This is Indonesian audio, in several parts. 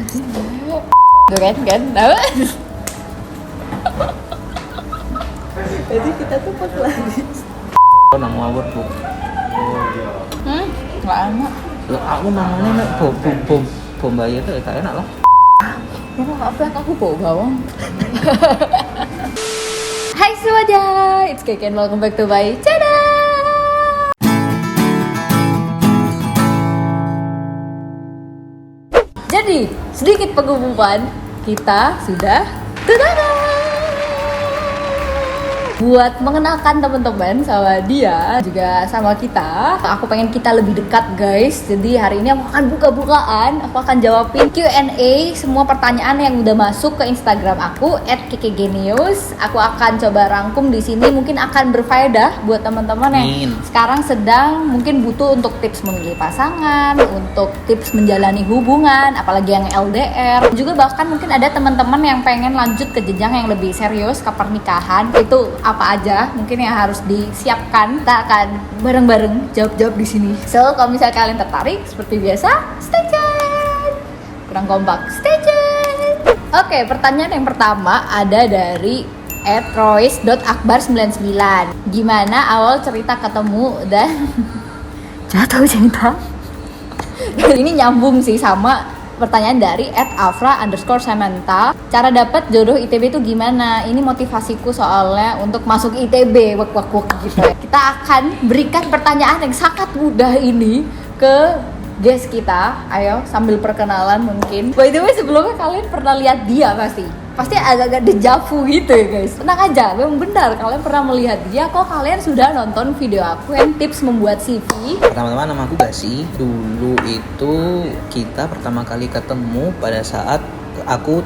Tuh kan, tahu? Jadi kita tuh pas lagi. Kau nang ngawur bu. Nggak enak. Lo aku namanya nek bom bayi itu kayak enak loh. Ya apa aku bau bawang. Hai semuanya, it's Keke and welcome back to my channel. Jadi, sedikit pengumuman, kita sudah buat mengenalkan teman-teman sama dia juga sama kita. Aku pengen kita lebih dekat guys. Jadi hari ini aku akan buka-bukaan, aku akan jawabin Q&A semua pertanyaan yang udah masuk ke Instagram aku @kekegenius. Aku akan coba rangkum di sini, mungkin akan berfaedah buat teman-teman yang sekarang sedang mungkin butuh untuk tips memilih pasangan, untuk tips menjalani hubungan, apalagi yang LDR. Juga bahkan mungkin ada teman-teman yang pengen lanjut ke jenjang yang lebih serius ke pernikahan. Itu apa aja mungkin yang harus disiapkan, kita akan bareng-bareng jawab-jawab di sini. So kalau misalnya kalian tertarik seperti biasa, stay tune. Kurang kompak, stay tune. Oke, pertanyaan yang pertama ada dari @royce.akbar99. Gimana awal cerita ketemu dan jatuh cinta? Ini nyambung sih sama pertanyaan dari @afra_samantha. Cara dapat jodoh ITB itu gimana? Ini motivasiku soalnya untuk masuk ITB. Wak gitu. Kita akan berikan pertanyaan yang sangat mudah ini ke guest kita. Ayo sambil perkenalan mungkin. By the way, sebelumnya kalian pernah lihat dia pasti agak-agak dejavu gitu ya guys. Tenang aja, memang benar kalian pernah melihat dia. Kok kalian sudah nonton video aku yang tips membuat CV? Pertama-tama nama aku Gasi. Dulu itu kita pertama kali ketemu pada saat aku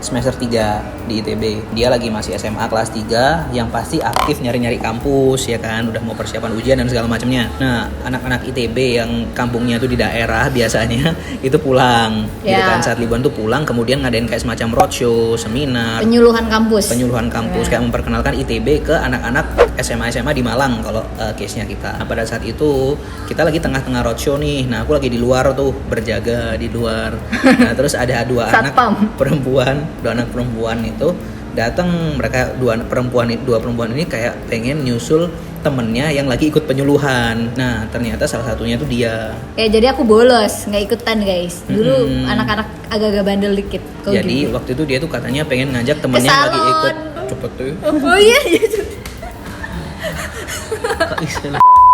semester 3 di ITB. Dia lagi masih SMA kelas 3 yang pasti aktif nyari-nyari kampus ya kan, udah mau persiapan ujian dan segala macamnya. Nah, anak-anak ITB yang kampungnya tuh di daerah biasanya itu pulang. Gitu kan, saat liburan tuh pulang kemudian ngadain kayak semacam roadshow, seminar, penyuluhan kampus kayak memperkenalkan ITB ke anak-anak SMA di Malang kalau case-nya kita. Nah, pada saat itu kita lagi tengah-tengah roadshow nih. Nah, aku lagi di luar tuh berjaga di luar. Nah, terus ada dua anak perempuan itu datang. Mereka dua perempuan ini kayak pengen nyusul temennya yang lagi ikut penyuluhan. Nah, ternyata salah satunya tuh dia. Jadi aku bolos, nggak ikutan guys. Dulu anak-anak agak-agak bandel dikit. Jadi gitu. Waktu itu dia tuh katanya pengen ngajak temennya yang lagi ikut. Cepet tuh. Oh iya.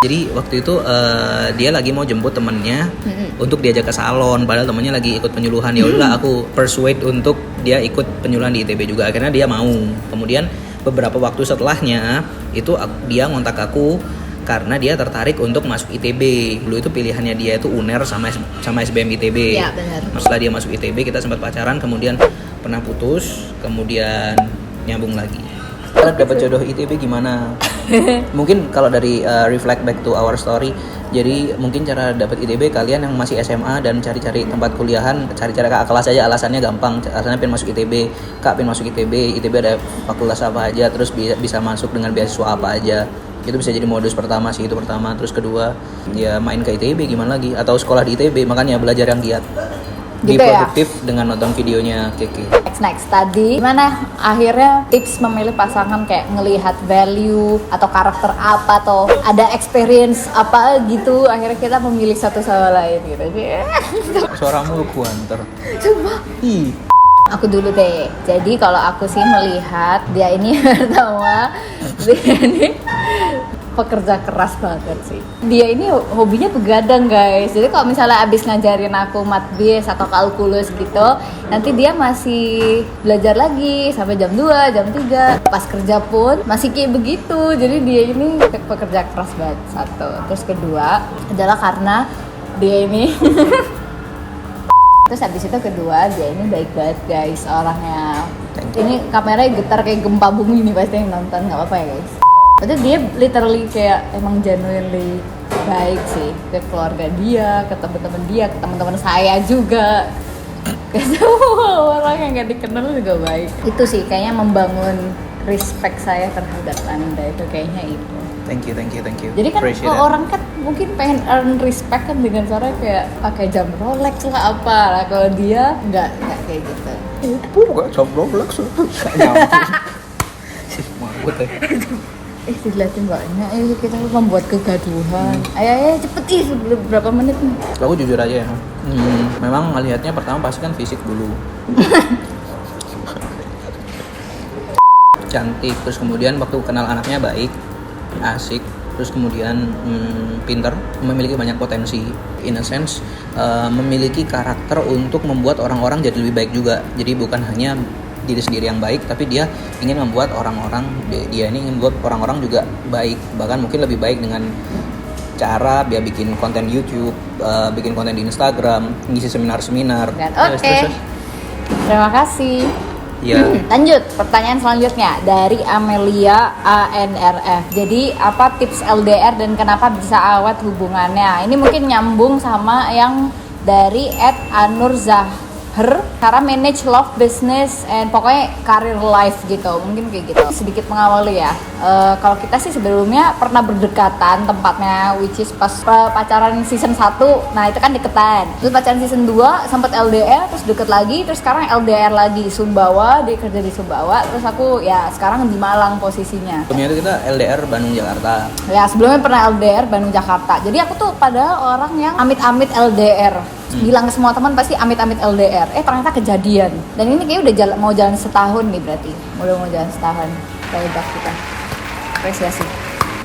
Jadi waktu itu dia lagi mau jemput temennya untuk diajak ke salon, padahal temennya lagi ikut penyuluhan. Ya udahlah, aku persuade untuk dia ikut penyuluhan di ITB juga. Akhirnya dia mau. Kemudian beberapa waktu setelahnya itu dia ngontak aku karena dia tertarik untuk masuk ITB. Dulu itu pilihannya dia itu UNER sama SBM ITB. Iya, benar. Setelah dia masuk ITB, kita sempat pacaran, kemudian pernah putus, kemudian nyambung lagi. Dapat jodoh ITB gimana? Mungkin kalau dari reflect back to our story, jadi mungkin cara dapat ITB, kalian yang masih SMA dan cari-cari tempat kuliahan, cari-cari kakak kelas aja, alasannya gampang. Alasannya pengen masuk ITB, kak pengen masuk ITB ada fakultas apa aja, terus bisa masuk dengan beasiswa apa aja. Itu bisa jadi modus pertama sih, itu pertama. Terus kedua, ya main ke ITB gimana lagi, atau sekolah di ITB, makanya belajar yang giat. Be produktif ya? Dengan nonton videonya Keke. Next tadi gimana akhirnya tips memilih pasangan, kayak ngelihat value atau karakter apa, atau ada experience apa gitu, akhirnya kita memilih satu sama lain gitu. Suaramu lu kuanter. Coba. Aku dulu deh. Jadi kalau aku sih melihat dia ini pertama, dia ini pekerja keras banget sih. Dia ini hobinya begadang guys. Jadi kalau misalnya abis ngajarin aku mat bis atau kalkulus gitu, nanti dia masih belajar lagi sampai jam 2, jam 3. Pas kerja pun masih kayak begitu. Jadi dia ini pekerja keras banget, satu. Terus kedua adalah karena dia ini terus habis itu kedua, dia ini baik banget guys orangnya. Ini kameranya getar kayak gempa bumi nih, pasti yang nonton, nggak apa-apa ya guys. Padahal dia literally kayak emang genuinely baik sih ke keluarga dia, ke teman-teman dia, ke teman-teman saya juga, ke semua orang yang nggak dikenal juga baik. Itu sih kayaknya membangun respect saya terhadap Anda itu kayaknya itu. Thank you. Jadi kan Appreciate kalau that. orang kan mungkin pengen earn respect kan dengan cara kayak pakai jam Rolex lah apa lah, kalau dia nggak kayak gitu. Itu gak jam Rolex. Mabut ya. Dilihatin mbaknya, kita membuat kegaduhan. Ayo cepet ih, berapa menit nih? Aku jujur aja ya. Memang melihatnya pertama pasti kan fisik dulu. Cantik, terus kemudian waktu kenal anaknya baik, asik, terus kemudian pinter, memiliki banyak potensi, in a sense memiliki karakter untuk membuat orang-orang jadi lebih baik juga. Jadi bukan hanya diri sendiri yang baik, tapi dia ingin membuat dia ini ingin membuat orang-orang juga baik, bahkan mungkin lebih baik dengan cara dia bikin konten YouTube, bikin konten di Instagram, ngisi seminar-seminar. Oke. Terima kasih. Ya. Lanjut, pertanyaan selanjutnya dari Amelia ANRF. Jadi apa tips LDR dan kenapa bisa awet hubungannya? Ini mungkin nyambung sama yang dari @anurzahar, cara manage love, business, and pokoknya career life gitu. Mungkin kayak gitu. Sedikit mengawali ya. Kalau kita sih sebelumnya pernah berdekatan tempatnya, which is pas pacaran season 1. Nah itu kan deketan. Terus pacaran season 2 sempat LDR, terus deket lagi. Terus sekarang LDR lagi, Sumbawa, dia kerja di Sumbawa. Terus aku ya sekarang di Malang posisinya. Sebelumnya itu kita LDR Bandung Jakarta. Ya sebelumnya pernah LDR Bandung Jakarta. Jadi aku tuh pada orang yang amit-amit LDR. Bilang ke semua teman pasti amit-amit LDR. Ternyata kejadian. Dan ini kayaknya udah mau jalan setahun nih berarti. Udah mau jalan setahun. Hebat kita. Apresiasi.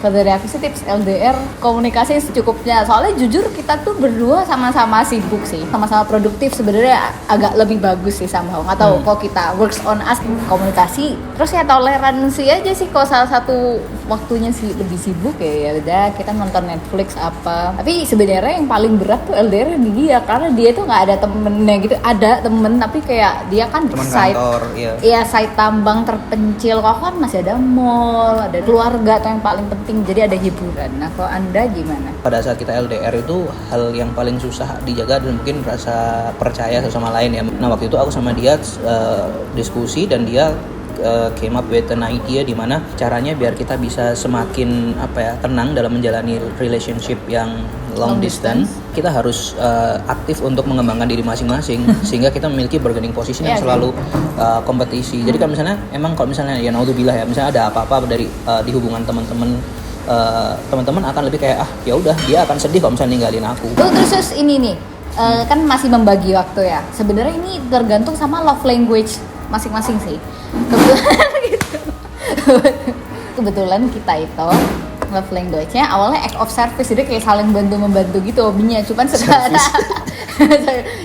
Kalau dari aku sih tips LDR komunikasi secukupnya. Soalnya jujur kita tuh berdua sama-sama sibuk sih, sama-sama produktif, sebenarnya agak lebih bagus sih somehow. Nggak tahu kok kita works on us komunikasi. Terus ya toleransi aja sih, kalau salah satu waktunya sih lebih sibuk ya udah kita nonton Netflix apa. Tapi sebenarnya yang paling berat tuh LDR di dia, karena dia tuh nggak ada temennya gitu. Ada temen tapi kayak dia kan Teman side kantor, iya. Iya, side tambang terpencil. Kalau kan masih ada mall, ada keluarga, atau yang paling penting jadi ada hiburan. Nah kalau Anda gimana? Pada saat kita LDR itu hal yang paling susah dijaga dan mungkin rasa percaya satu sama lain ya. Nah waktu itu aku sama dia diskusi dan dia came up with an idea di mana caranya biar kita bisa semakin tenang dalam menjalani relationship yang long distance. Kita harus aktif untuk mengembangkan diri masing-masing sehingga kita memiliki bargaining position yang selalu kompetisi. Jadi kalau misalnya ya naudzubillah ya, misalnya ada apa-apa dari di hubungan teman-teman akan lebih kayak ya udah dia akan sedih kalau misalnya ninggalin aku. Terus ini nih kan masih membagi waktu ya. Sebenarnya ini tergantung sama love language masing-masing sih. Kebetulan kita itu love language-nya awalnya act of service, jadi kayak saling bantu-membantu gitu hobinya. Cuman sekarang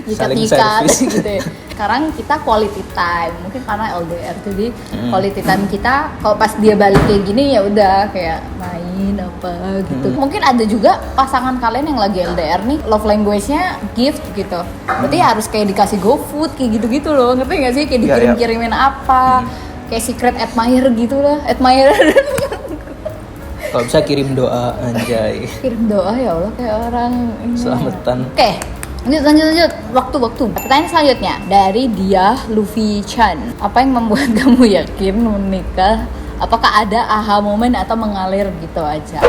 nyikat-nyikat gitu ya. Sekarang kita quality time, mungkin karena LDR, jadi quality time kita kalau pas dia balik kayak gini ya udah kayak main apa gitu. Mungkin ada juga pasangan kalian yang lagi LDR nih, love language-nya gift gitu. Berarti harus kayak dikasih GoFood kayak gitu-gitu loh, ngerti nggak sih? Kayak dikirim-kirimin apa, kayak secret admirer gitu lah, admirer. Kalau bisa kirim doa, anjay. Kirim doa ya Allah kayak orang ini. Selamatan. Oke. Lanjut. Waktu. Pertanyaan selanjutnya dari dia Luffy Chan. Apa yang membuat kamu yakin menikah? Apakah ada aha moment atau mengalir gitu aja?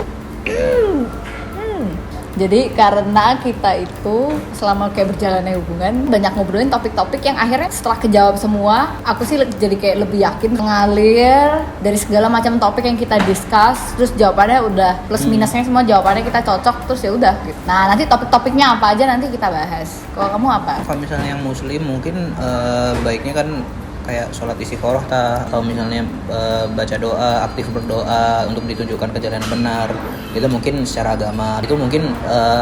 Jadi karena kita itu selama kayak berjalannya hubungan banyak ngobrolin topik-topik yang akhirnya setelah kejawab semua, aku sih jadi kayak lebih yakin mengalir dari segala macam topik yang kita discuss, terus jawabannya udah plus minusnya semua jawabannya kita cocok, terus ya udah gitu. Nah nanti topik-topiknya apa aja nanti kita bahas. Kalau kamu apa? Kalau misalnya yang muslim mungkin baiknya kan kayak sholat istiqoroh atau misalnya baca doa, aktif berdoa untuk ditunjukkan ke jalan benar. Itu mungkin secara agama. Itu mungkin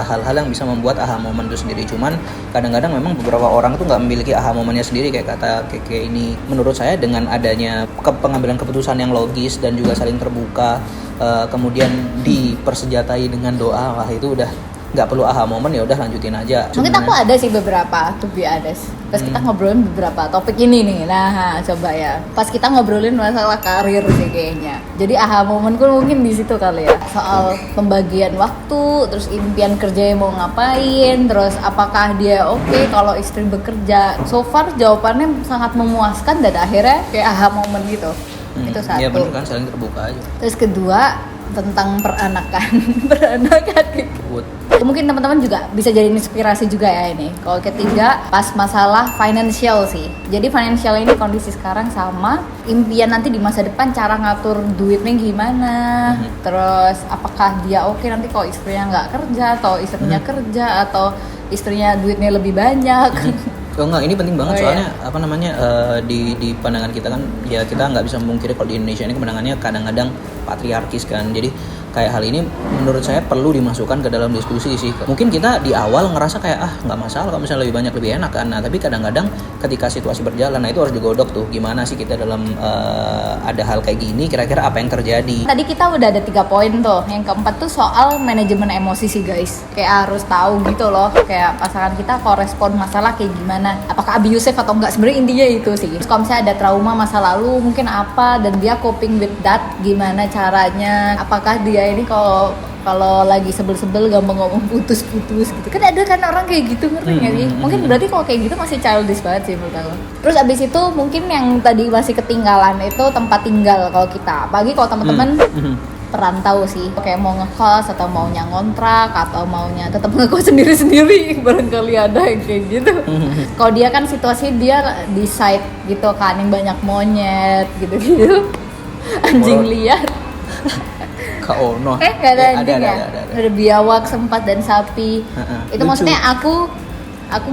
hal-hal yang bisa membuat aha momen itu sendiri. Cuman kadang-kadang memang beberapa orang tuh nggak memiliki aha momennya sendiri, kayak kata Keke ini. Menurut saya dengan adanya pengambilan keputusan yang logis dan juga saling terbuka, kemudian dipersenjatai dengan doa, wah itu udah nggak perlu aha momen, ya udah lanjutin aja. Mungkin aku ada sih beberapa, to be honest. Pas kita ngobrolin beberapa topik ini nih, nah coba ya. Pas kita ngobrolin masalah karir sih kayaknya. Jadi aha momenku mungkin di situ kali ya. Soal pembagian waktu, terus impian kerjanya mau ngapain, terus apakah dia oke kalau istri bekerja. So far jawabannya sangat memuaskan dan akhirnya kayak aha momen gitu. Itu satu. Ya benar kan, saling terbuka aja. Terus kedua tentang peranakan. Peranakan Buat mungkin teman-teman juga bisa jadi inspirasi juga ya ini. Kalau ketiga pas masalah financial sih. Jadi financial ini kondisi sekarang sama impian nanti di masa depan, cara ngatur duitnya gimana. Terus apakah dia oke nanti kalau istrinya nggak kerja atau istrinya kerja atau istrinya duitnya lebih banyak. Oh enggak, ini penting banget Oh, soalnya apa namanya di pandangan kita kan ya kita nggak bisa memungkiri kalau di Indonesia ini pandangannya kadang-kadang patriarkis kan. Jadi kayak hal ini menurut saya perlu dimasukkan ke dalam diskusi sih. Mungkin kita di awal ngerasa kayak nggak masalah kalau misalnya lebih banyak lebih enak kan. Nah tapi kadang-kadang ketika situasi berjalan, nah itu harus digodok tuh gimana sih kita dalam ada hal kayak gini kira-kira apa yang terjadi. Tadi kita udah ada 3 poin tuh. Yang keempat tuh soal manajemen emosi sih guys. Kayak harus tahu gitu loh. Kayak pasangan kita kalau respon masalah kayak gimana. Apakah abusive atau enggak. Sebenarnya intinya itu sih. Terus kalau misalnya ada trauma masa lalu mungkin apa dan dia coping with that gimana caranya. Apakah dia ini kalau lagi sebel-sebel gampang ngomong putus-putus gitu. Kan ada kan orang kayak gitu, ngerti nggak sih? Mungkin berarti kalau kayak gitu masih childish banget sih menurut aku. Terus abis itu mungkin yang tadi masih ketinggalan itu tempat tinggal kalau kita. Apalagi kalau teman-teman perantau sih, kayak mau ngekos atau maunya ngontrak atau maunya tetap ngekos sendiri-sendiri, barangkali ada yang kayak gitu. Kalau dia kan situasi dia di site gitu kan, yang banyak monyet gitu-gitu, anjing liar. Oh no. Gak ada anjing ya? Ada biawak, sempat dan sapi. Itu Lucu. maksudnya aku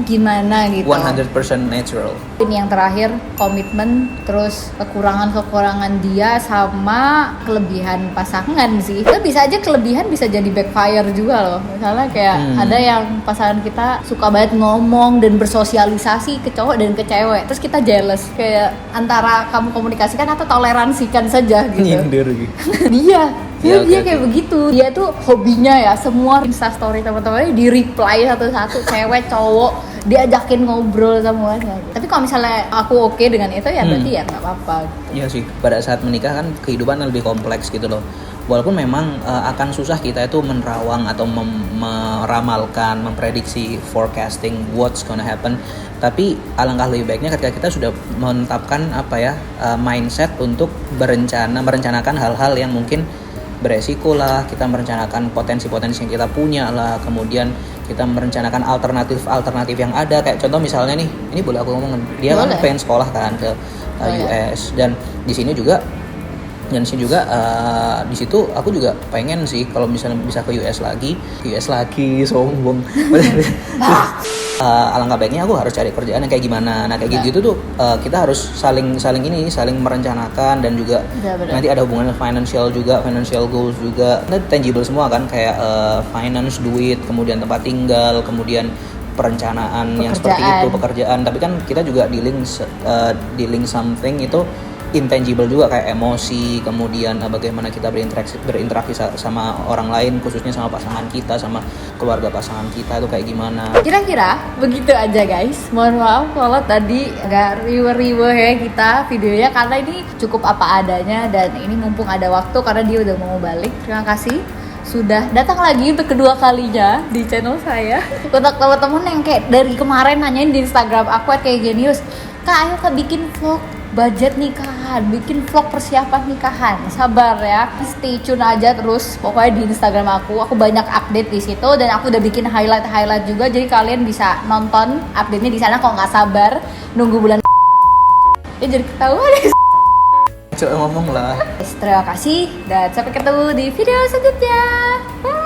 gimana gitu. 100% natural. Ini yang terakhir komitmen, terus kekurangan dia sama kelebihan pasangan sih. Itu bisa aja kelebihan bisa jadi backfire juga loh. Misalnya kayak ada yang pasangan kita suka banget ngomong dan bersosialisasi ke cowok dan ke cewek. Terus kita jealous kayak antara kamu komunikasikan atau toleransikan saja gitu. Nyindir gitu. Dia Ya, oke. kayak begitu. Dia tuh hobinya ya semua instastory teman-temannya di reply satu-satu, cewek cowok diajakin ngobrol semuanya. Tapi kalau misalnya aku oke dengan itu ya berarti ya nggak apa-apa. Iya sih, pada saat menikah kan kehidupan lebih kompleks gitu loh. Walaupun memang akan susah kita itu menerawang atau meramalkan, memprediksi, forecasting what's gonna happen. Tapi alangkah lebih baiknya ketika kita sudah menetapkan mindset untuk merencanakan hal-hal yang mungkin beresiko lah, kita merencanakan potensi-potensi yang kita punya lah, kemudian kita merencanakan alternatif yang ada. Kayak contoh misalnya nih, ini boleh aku ngomong, dia kan pengen sekolah kan ke US dan di sini juga di situ aku juga pengen sih kalau misalnya bisa ke US lagi sombong. Alangkah baiknya aku harus cari kerjaan yang kayak gimana. Nah kayak gitu tuh kita harus saling merencanakan dan juga nanti ada hubungan financial goals juga. Nanti tangible semua kan kayak finance, duit, kemudian tempat tinggal, kemudian perencanaan yang seperti itu, pekerjaan. Tapi kan kita juga dealing something itu intangible juga kayak emosi, kemudian bagaimana kita berinteraksi sama orang lain, khususnya sama pasangan kita, sama keluarga pasangan kita itu kayak gimana. Kira-kira begitu aja guys. Mohon maaf kalau tadi agak riwe-riwe ya kita videonya karena ini cukup apa adanya dan ini mumpung ada waktu karena dia udah mau balik. Terima kasih sudah datang lagi untuk kedua kalinya di channel saya. Untuk teman-teman yang kayak dari kemarin nanyain di Instagram aku kayak Genius, Kak ayo Kak bikin vlog budget nikahan, bikin vlog persiapan nikahan. Sabar ya, stay tune aja terus. Pokoknya di Instagram aku banyak update di situ dan aku udah bikin highlight juga. Jadi kalian bisa nonton update-nya di sana kalau nggak sabar nunggu bulan. Ya jadi ketahuan deh. Coba ngomong lah. Terima kasih dan sampai ketemu di video selanjutnya. Bye.